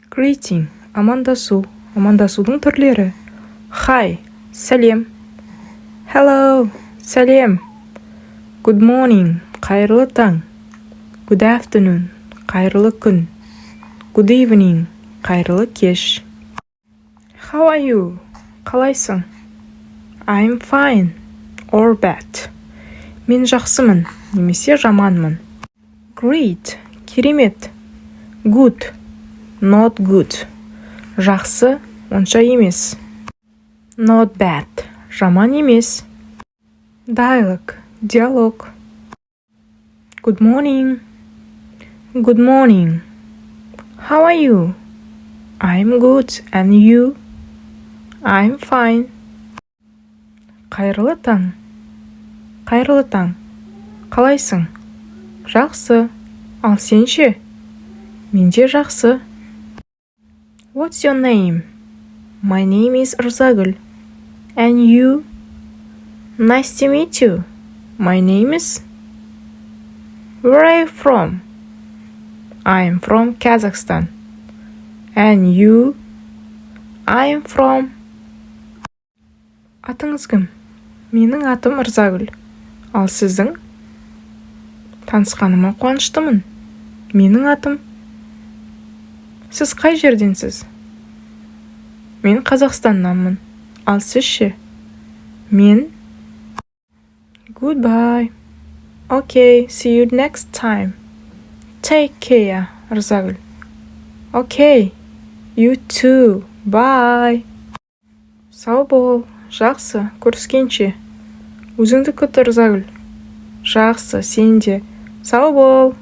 Greeting, амандасу. Амандасудың түрлері. Hi, сәлем. Hello, сәлем. Good morning, қайырлы таң. Good afternoon, қайырлы күн. Good evening, қайырлы кеш. How are you? Қалайсың? I'm fine or bad. Мен жақсымын, немесе жаманмын. Great, керемет. Good, not good. Жақсы, онша емес. Not bad, жаман емес. Dialogue, диалог. Good morning. Good morning. How are you? I'm good, and you? I'm fine. Қайырлы таң. Қайырлы таң. Қалайсың? Жақсы. Ал сен ше? Мен де жақсы. What's your name? My name is Ырзагүл. And you? Nice to meet you. My name is... Where are you from? I'm from Kazakhstan. And you? I'm from... Атыңыз кім? Менің атым Ырзагүл. Ал сіздің? Танысқаныма қуаныштымын. Менің атым. Сіз қай жерденсіз? Мен Қазақстаннанмын. Ал сіз ше? Мен? Goodbye. Okay, see you next time. Take care, Ырзагүл. Okay, you too. Bye. Сау бол. Жақсы, көріскенше. Өзіңді күт, Ырзагүл. Жақсы, сен де. Сау бол.